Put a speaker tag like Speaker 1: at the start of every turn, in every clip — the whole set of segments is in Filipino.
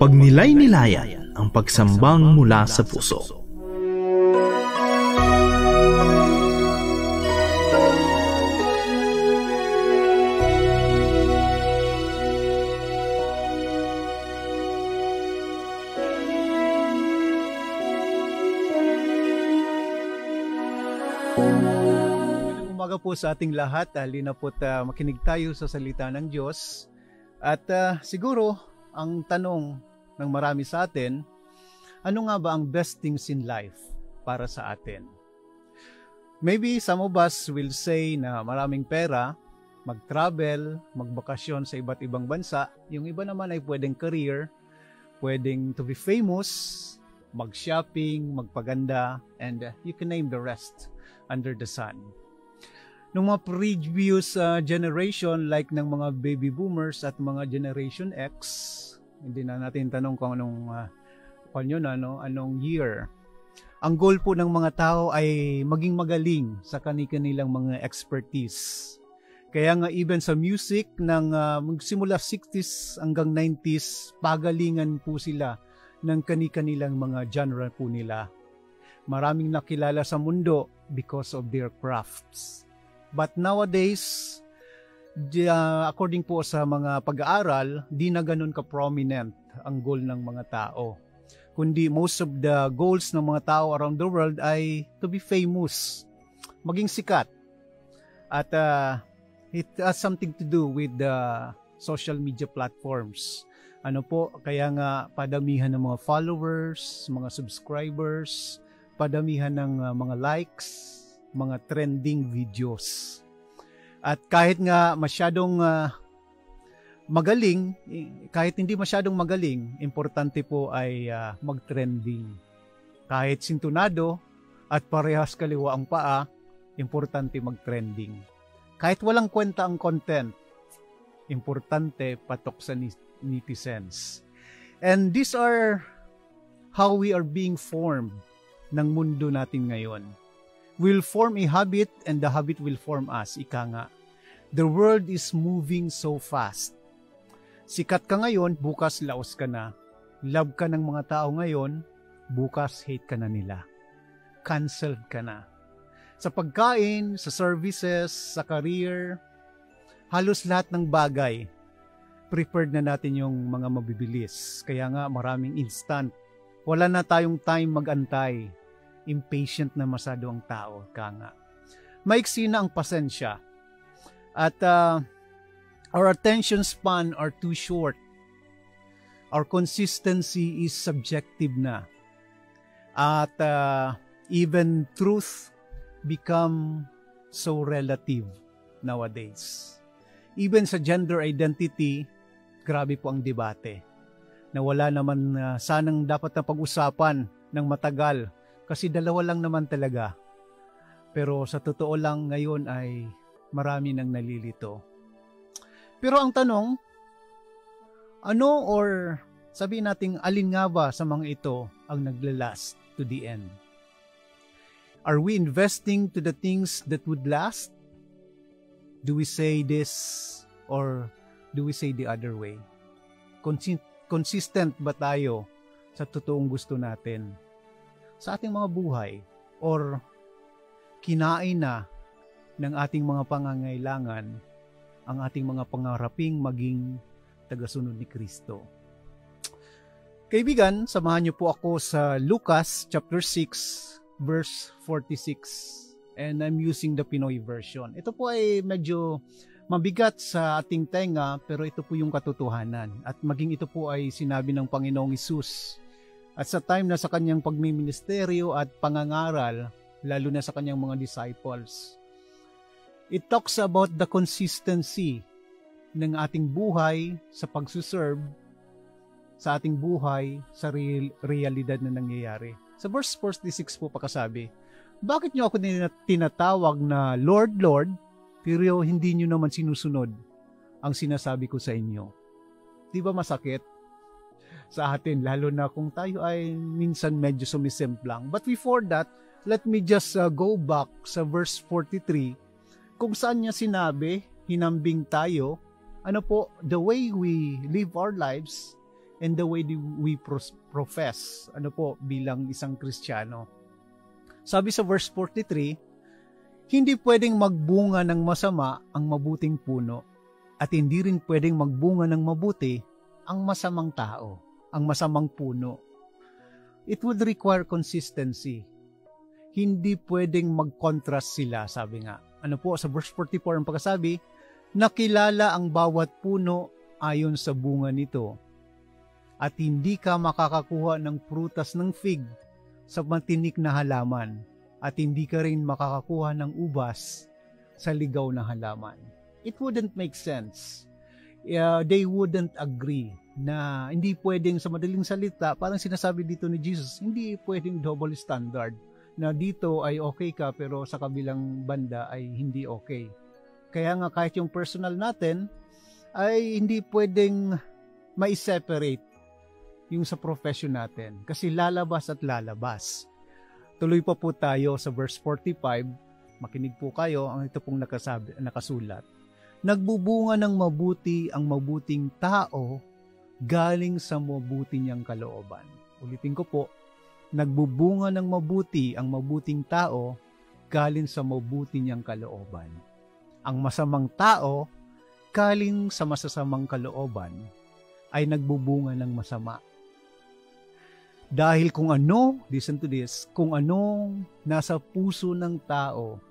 Speaker 1: Pag nilay-nilayan ang pagsambang mula sa puso.
Speaker 2: Umaga po sa ating lahat, halina po't makinig tayo sa salita ng Diyos. At siguro, ang tanong ng marami sa atin, ano nga ba ang best things in life para sa atin? Maybe some of us will say na maraming pera, mag-travel, magbakasyon sa iba't ibang bansa. Yung iba naman ay pwedeng career, pwedeng to be famous, mag-shopping, magpaganda, and you can name the rest under the sun. Nung mga previous generation like ng mga baby boomers at mga generation X, hindi na natin tanong kung anong year. Ang goal po ng mga tao ay maging magaling sa kanilang mga expertise. Kaya nga even sa music ng magsimula 60s hanggang 90s, pagalingan po sila ng kanilang mga genre po nila. Maraming nakilala sa mundo because of their crafts. But nowadays, according po sa mga pag-aaral, di na ganun ka-prominent ang goal ng mga tao. Kundi most of the goals ng mga tao around the world ay to be famous, maging sikat. At it has something to do with the social media platforms. Kaya nga padamihan ng mga followers, mga subscribers, padamihan ng mga likes, mga trending videos. At kahit nga masyadong magaling, kahit hindi masyadong magaling, importante po ay mag-trending. Kahit sintunado at parehas kaliwa ang paa, importante mag-trending. Kahit walang kwenta ang content, importante patok sa netizens. And these are how we are being formed ng mundo natin ngayon. We'll form a habit and the habit will form us. Ika nga. The world is moving so fast. Sikat ka ngayon, bukas laos ka na. Love ka ng mga tao ngayon, bukas hate ka na nila. Cancelled ka na. Sa pagkain, sa services, sa career, halos lahat ng bagay, preferred na natin yung mga mabibilis. Kaya nga maraming instant. Wala na tayong time mag-antay. Impatient na masyado ang tao, kanga. Maiksi na ang pasensya. At our attention span are too short. Our consistency is subjective na. At even truth become so relative nowadays. Even sa gender identity, grabe po ang debate. Na wala naman sanang dapat na pag-usapan ng matagal. Kasi dalawa lang naman talaga. Pero sa totoo lang ngayon ay marami nang nalilito. Pero ang tanong, ano or sabihin natin alin nga ba sa mga ito ang naglalast to the end? Are we investing to the things that would last? Do we say this or do we say the other way? Consistent ba tayo sa totoong gusto natin sa ating mga buhay, or kinain na ng ating mga pangangailangan ang ating mga pangaraping maging tagasunod ni Kristo? Kaibigan, samahan niyo po ako sa Lucas chapter 6 verse 46, and I'm using the Pinoy version. Ito po ay medyo mabigat sa ating tenga, pero ito po yung katotohanan, at maging ito po ay sinabi ng Panginoong Hesus. At sa time na sa kanyang pagmiministeryo at pangangaral, lalo na sa kanyang mga disciples, it talks about the consistency ng ating buhay sa pagsuserve, sa ating buhay sa realidad na nangyayari. Sa verse 46 po pakasabi, bakit niyo ako tinatawag na Lord, Lord, pero hindi niyo naman sinusunod ang sinasabi ko sa inyo? Di ba masakit sa atin, lalo na kung tayo ay minsan medyo sumisemplang? But before that, let me just go back sa verse 43, kung saan niya sinabi, hinambing tayo, the way we live our lives and the way we profess bilang isang Kristiyano. Sabi sa verse 43, hindi pwedeng magbunga ng masama ang mabuting puno at hindi rin pwedeng magbunga ng mabuti ang masamang tao, ang masamang puno. It would require consistency. Hindi pwedeng mag-contrast sila, sabi nga. Sa verse 44 ang pagkasabi, nakilala ang bawat puno ayon sa bunga nito, at hindi ka makakakuha ng prutas ng fig sa matinik na halaman, at hindi ka rin makakakuha ng ubas sa ligaw na halaman. It wouldn't make sense. They wouldn't agree na hindi pwedeng, sa madaling salita, parang sinasabi dito ni Jesus, hindi pwedeng double standard, na dito ay okay ka pero sa kabilang banda ay hindi okay. Kaya nga kahit yung personal natin ay hindi pwedeng ma-separate yung sa profession natin kasi lalabas at lalabas. Tuloy pa po tayo sa verse 45. Makinig po kayo, ang ito pong nakasulat. Nagbubunga ng mabuti ang mabuting tao galing sa mabuti niyang kalooban. Ulitin ko po, nagbubunga ng mabuti ang mabuting tao galing sa mabuti niyang kalooban. Ang masamang tao galing sa masasamang kalooban ay nagbubunga ng masama. Dahil listen to this, kung anong nasa puso ng tao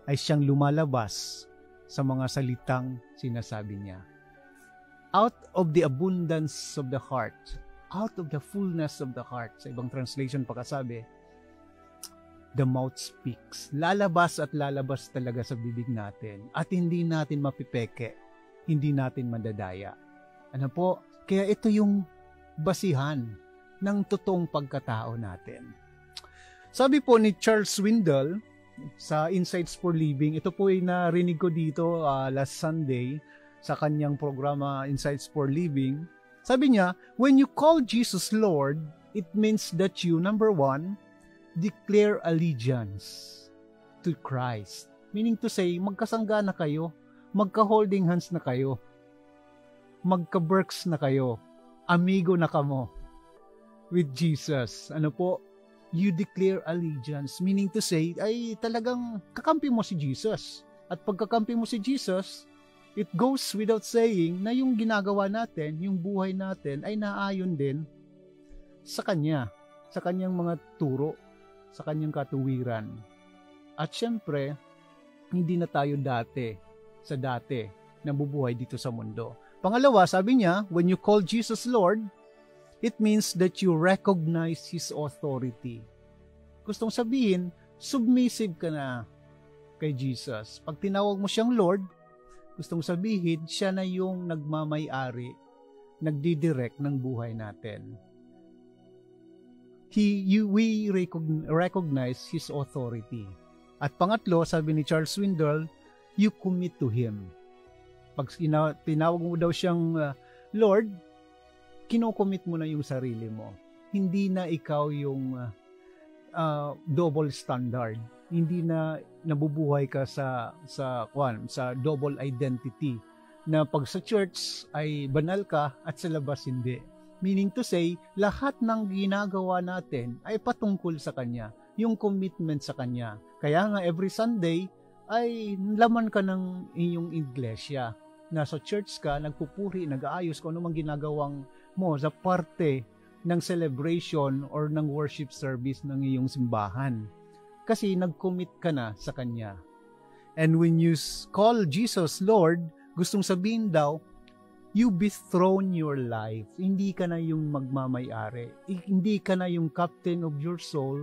Speaker 2: ay siyang lumalabas sa mga salitang sinasabi niya. Out of the abundance of the heart, out of the fullness of the heart, sa ibang translation pagkasabi, the mouth speaks. Lalabas at lalabas talaga sa bibig natin at hindi natin mapipeke, hindi natin madadaya. Kaya ito yung basihan ng totoong pagkatao natin. Sabi po ni Charles Swindoll sa Insights for Living, ito po ay narinig ko dito last Sunday sa kanyang programa Insights for Living. Sabi niya, when you call Jesus Lord, it means that you, number one, declare allegiance to Christ. Meaning to say, magkasangga na kayo, magka-holding hands na kayo, magka-works na kayo, amigo na kamo with Jesus. You declare allegiance. Meaning to say, ay talagang kakampi mo si Jesus. At pagkakampi mo si Jesus, it goes without saying na yung ginagawa natin, yung buhay natin, ay naayon din sa Kanya, sa Kanyang mga turo, sa Kanyang katuwiran. At syempre, hindi na tayo dati nabubuhay dito sa mundo. Pangalawa, sabi niya, when you call Jesus Lord, it means that you recognize His authority. Gustong sabihin, submissive ka na kay Jesus. Pag tinawag mo siyang Lord, gustong sabihin, siya na yung nagmamay-ari, nagdidirect ng buhay natin. We recognize His authority. At pangatlo, sabi ni Charles Swindoll, you commit to Him. Pag tinawag mo daw siyang Lord, kinocommit mo na yung sarili mo. Hindi na ikaw yung double standard. Hindi na nabubuhay ka sa double identity na pag sa church ay banal ka at sa labas hindi. Meaning to say, lahat ng ginagawa natin ay patungkol sa Kanya, yung commitment sa Kanya. Kaya nga every Sunday ay laman ka ng iyong iglesia. Nasa church ka, nagpupuri, nag-aayos kung ano mang ginagawang mo sa parte ng celebration or ng worship service ng iyong simbahan. Kasi nag-commit ka na sa Kanya. And when you call Jesus Lord, gustong sabihin daw, you bethrone your life. Hindi ka na yung magmamay-ari. Hindi ka na yung captain of your soul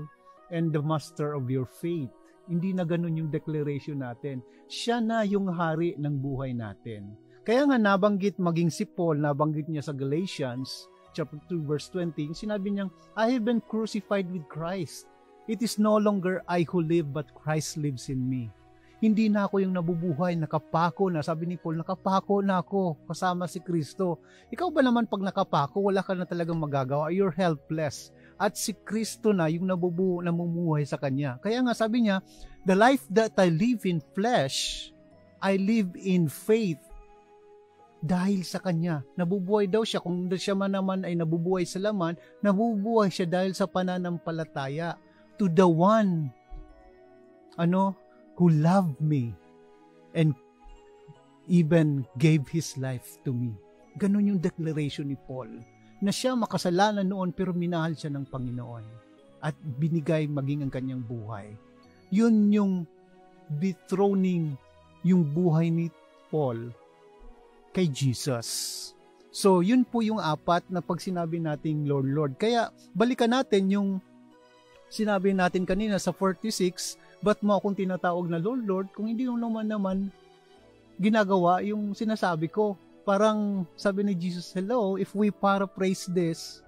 Speaker 2: and the master of your faith. Hindi na ganun yung declaration natin. Siya na yung hari ng buhay natin. Kaya nga nabanggit maging si Paul, nabanggit niya sa Galatians chapter 2 verse 20, sinabi niyang, I have been crucified with Christ. It is no longer I who live, but Christ lives in me. Hindi na ako yung nabubuhay, nakapako na. Sabi ni Paul, nakapako na ako kasama si Kristo. Ikaw ba naman pag nakapako, wala ka na talagang magagawa. You're helpless. At si Kristo na yung namumuhay sa Kanya. Kaya nga sabi niya, the life that I live in flesh, I live in faith dahil sa Kanya. Nabubuhay daw siya. Kung siya man naman ay nabubuhay sa laman, nabubuhay siya dahil sa pananampalataya to the one who loved me and even gave His life to me. Ganon yung declaration ni Paul, na siya makasalanan noon pero minahal siya ng Panginoon at binigay maging ang kanyang buhay. Yun yung dethroning yung buhay ni Paul kay Jesus. So, yun po yung apat na pag sinabi nating Lord, Lord. Kaya, balikan natin yung sinabi natin kanina sa 46, ba't mo akong tinatawag na Lord, Lord, kung hindi mo naman ginagawa yung sinasabi ko. Parang sabi ni Jesus, hello, if we paraphrase this,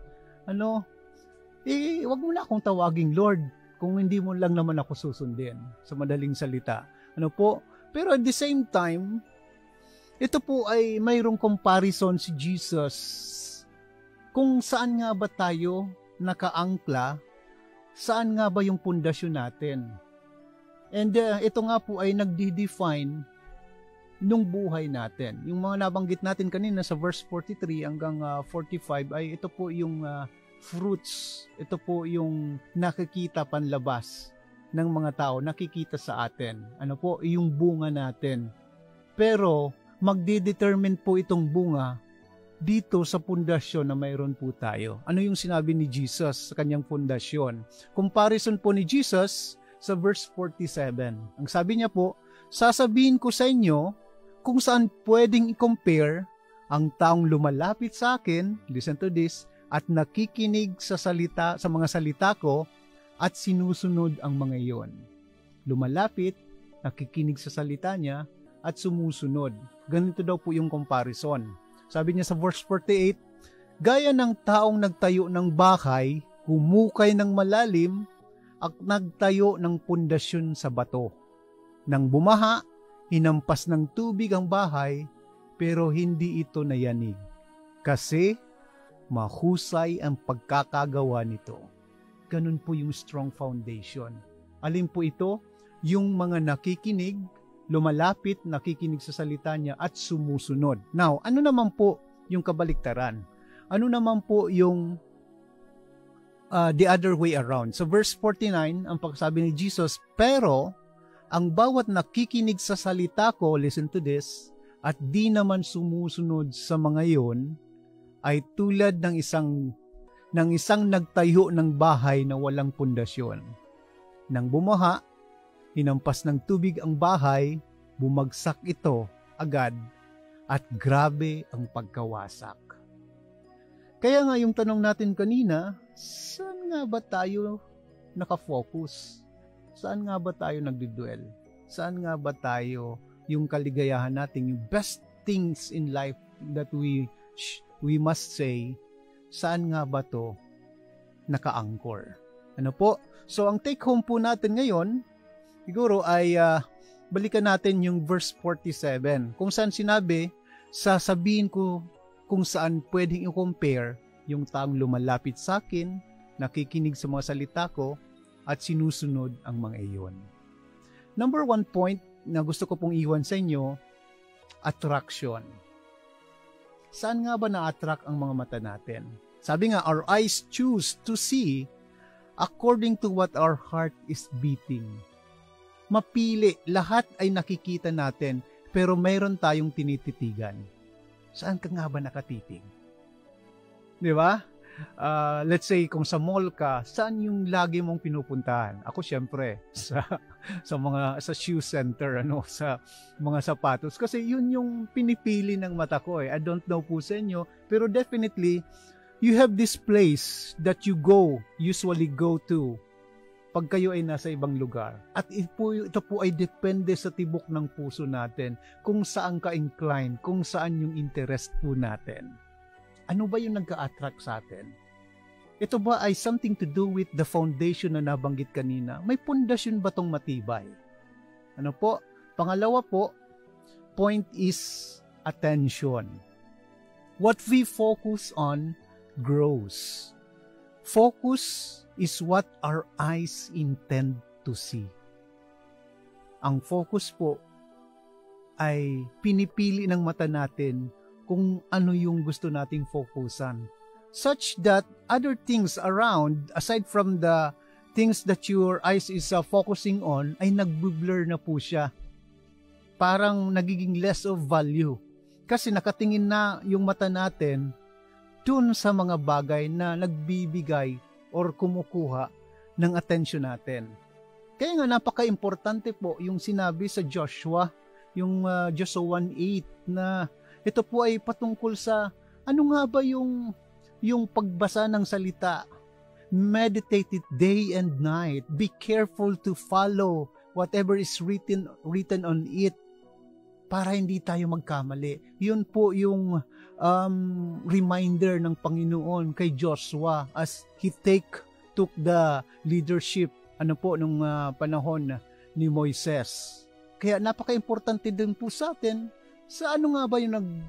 Speaker 2: wag mo na akong tawaging Lord kung hindi mo lang naman ako susundin, sa madaling salita. Pero at the same time, ito po ay mayroong comparison si Jesus kung saan nga ba tayo nakaangkla, saan nga ba yung pundasyon natin. And ito nga po ay nagdi-define nung buhay natin. Yung mga nabanggit natin kanina sa verse 43 hanggang 45 ay ito po yung fruits. Ito po yung nakikita panlabas ng mga tao, nakikita sa atin. Yung bunga natin. Pero magdi-determine po itong bunga dito sa pundasyon na mayroon po tayo. Ano yung sinabi ni Jesus sa kanyang pundasyon? Comparison po ni Jesus sa verse 47. Ang sabi niya po, sasabihin ko sa inyo kung saan pwedeng i-compare ang taong lumalapit sa akin, listen to this, at nakikinig sa mga salita ko at sinusunod ang mga iyon. Lumalapit, nakikinig sa salita niya, at sumusunod. Ganito daw po yung comparison. Sabi niya sa verse 48, gaya ng taong nagtayo ng bahay, humukay ng malalim, at nagtayo ng pundasyon sa bato. Nang bumaha, hinampas ng tubig ang bahay, pero hindi ito nayanig. Kasi mahusay ang pagkakagawa nito. Ganun po yung strong foundation. Alin po ito? Yung mga nakikinig, lumalapit, nakikinig sa salita niya at sumusunod. Now, ano naman po yung kabaliktaran? Ano naman po yung the other way around? So verse 49, ang pagsabi ni Jesus, pero ang bawat nakikinig sa salita ko, listen to this, at di naman sumusunod sa mga iyon, ay tulad ng isang nagtayo ng bahay na walang pundasyon. Nang bumaha, hinampas ng tubig ang bahay, bumagsak ito agad, at grabe ang pagkawasak. Kaya nga yung tanong natin kanina, saan nga ba tayo nakafocus? Saan nga ba tayo nagdudwell? Saan nga ba tayo yung kaligayahan natin, yung best things in life that we must say, saan nga ba to naka-anchor? So ang take home po natin ngayon, siguro ay balikan natin yung verse 47. Kung saan sinabi, sasabihin ko kung saan pwedeng i-compare yung taong lumalapit sa akin, nakikinig sa mga salita ko, at sinusunod ang mga iyon. Number 1 point na gusto ko pong iwan sa inyo, attraction. Saan nga ba na-attract ang mga mata natin? Sabi nga, our eyes choose to see according to what our heart is beating. Mapili, lahat ay nakikita natin, pero mayroon tayong tinititigan. Saan ka nga ba nakatitig? Di ba? Let's say, kung sa mall ka, saan yung lagi mong pinupuntahan? Ako, syempre, sa shoe center, sa mga sapatos. Kasi yun yung pinipili ng mata ko. I don't know po sa inyo, pero definitely, you have this place that you usually go to pag kayo ay nasa ibang lugar. At ito po ay depende sa tibok ng puso natin kung saan ka-incline, kung saan yung interest po natin. Ano ba yung nagka-attract sa atin? Ito ba ay something to do with the foundation na nabanggit kanina? May pundasyon ba tong matibay? Pangalawa po, point is attention. What we focus on grows. Focus is what our eyes intend to see. Ang focus po ay pinipili ng mata natin kung ano yung gusto nating focusan. Such that other things around, aside from the things that your eyes is focusing on, ay nagbublur na po siya. Parang nagiging less of value. Kasi nakatingin na yung mata natin dun sa mga bagay na nagbibigay or kumukuha ng atensyon natin. Kaya nga napaka-importante po yung sinabi sa Joshua, yung Joshua 1:8 na ito po ay patungkol sa ano nga ba yung pagbasa ng salita. Meditate it day and night. Be careful to follow whatever is written on it para hindi tayo magkamali. Yun po yung reminder ng Panginoon kay Joshua as he took the leadership nung panahon ni Moises. Kaya napaka-importante din po sa atin sa ano nga ba yung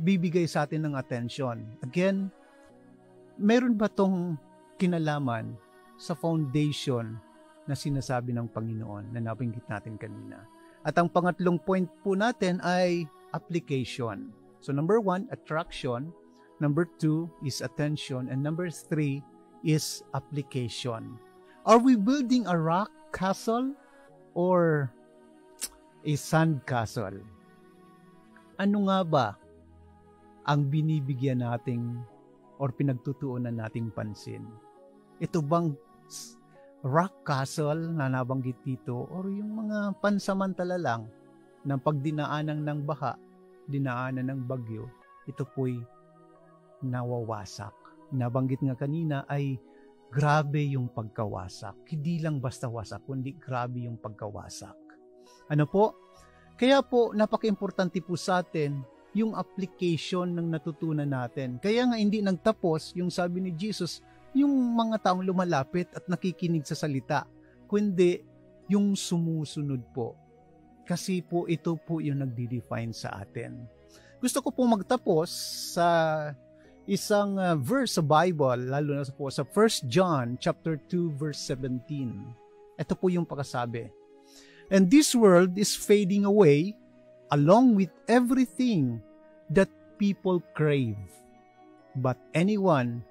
Speaker 2: bibigay sa atin ng attention. Again, meron ba tong kinalaman sa foundation na sinasabi ng Panginoon na nabanggit natin kanina? At ang pangatlong point po natin ay application. So number 1, attraction. Number 2 is attention. And number 3 is application. Are we building a rock castle or a sand castle? Ano nga ba ang binibigyan nating or pinagtutuunan nating pansin? Ito bang rock castle na nabanggit dito or yung mga pansamantala lang na pagdinaanan ng baha, dinaanan ng bagyo, ito po'y nawawasak. Nabanggit nga kanina ay grabe yung pagkawasak. Hindi lang basta wasak, kundi grabe yung pagkawasak. Ano po? Kaya po, napaka-importante po sa atin yung application ng natutunan natin. Kaya nga hindi nagtapos yung sabi ni Jesus, yung mga taong lumalapit at nakikinig sa salita, kundi yung sumusunod po. Kasi po ito po yung nagdi-define sa atin. Gusto ko po magtapos sa isang verse sa Bible, lalo na po sa 1 John chapter 2 verse 17. Ito po yung pagkasabi. And this world is fading away along with everything that people crave. But anyone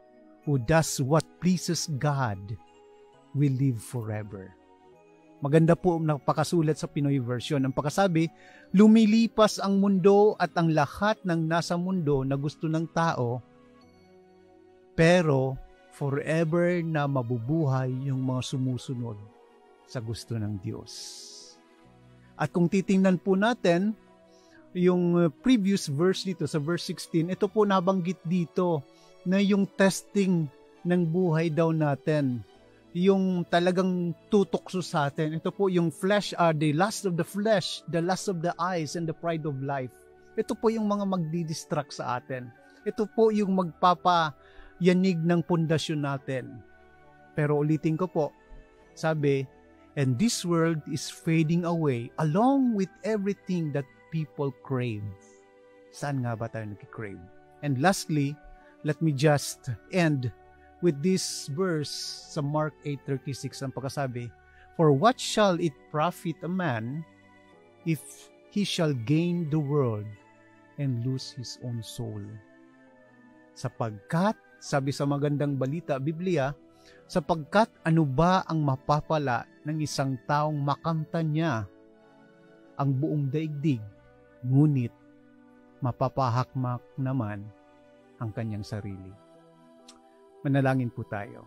Speaker 2: who does what pleases God will live forever. Maganda po napakasulat sa Pinoy version. Ang pagkasabi, lumilipas ang mundo at ang lahat ng nasa mundo na gusto ng tao, pero forever na mabubuhay yung mga sumusunod sa gusto ng Diyos. At kung titingnan po natin yung previous verse dito sa verse 16, ito po nabanggit dito na yung testing ng buhay daw natin, yung talagang tutukso sa atin. Ito po yung flesh, the lust of the flesh, the lust of the eyes, and the pride of life. Ito po yung mga magdidistract sa atin. Ito po yung magpapayanig ng pundasyon natin. Pero ulitin ko po, sabi, and this world is fading away along with everything that people crave. Saan nga ba tayo nag-crave? And lastly, let me just end with this verse sa Mark 8:36 ang pagkasabi, for what shall it profit a man if he shall gain the world and lose his own soul? Sapagkat, sabi sa magandang balita, Biblia, sapagkat ano ba ang mapapala ng isang taong makamta niya ang buong daigdig, ngunit mapapahakmak naman ang kanyang sarili. Manalangin po tayo.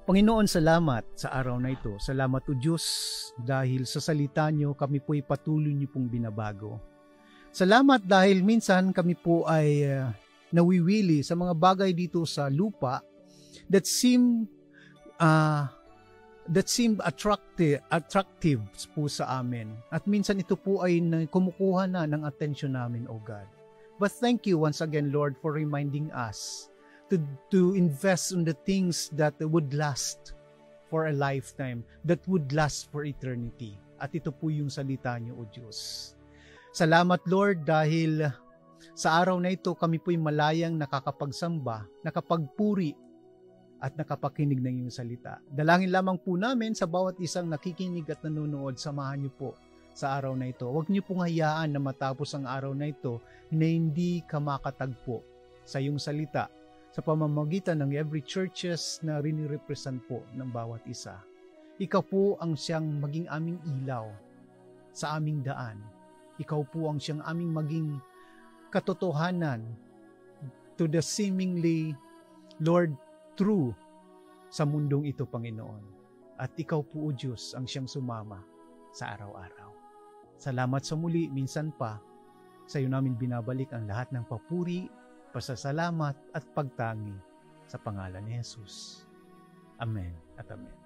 Speaker 2: Panginoon, salamat sa araw na ito. Salamat o Diyos dahil sa salita niyo kami po'y patuloy niyo pong binabago. Salamat dahil minsan kami po ay nawiwili sa mga bagay dito sa lupa that seem attractive po sa amin. At minsan ito po ay kumukuha na ng atensyon namin, O God. But thank you once again, Lord, for reminding us to invest in the things that would last for a lifetime, that would last for eternity. At ito po yung salita niyo, O Diyos. Salamat, Lord, dahil sa araw na ito kami po'y malayang nakakapagsamba, nakapagpuri, at nakapakinig ng iyong salita. Dalangin lamang po namin sa bawat isang nakikinig at nanonood, samahan niyo po sa araw na ito. Huwag niyo pong hayaan na matapos ang araw na ito na hindi ka makatagpo sa iyong salita sa pamamagitan ng every churches na rini-represent po ng bawat isa. Ikaw po ang siyang maging aming ilaw sa aming daan. Ikaw po ang siyang aming maging katotohanan to the seemingly, Lord, true sa mundong ito, Panginoon. At ikaw po, O Diyos, ang siyang sumama sa araw-araw. Salamat sa muli, minsan pa, sa iyo namin binabalik ang lahat ng papuri, pasasalamat at pagtangi sa pangalan ni Jesus. Amen at amen.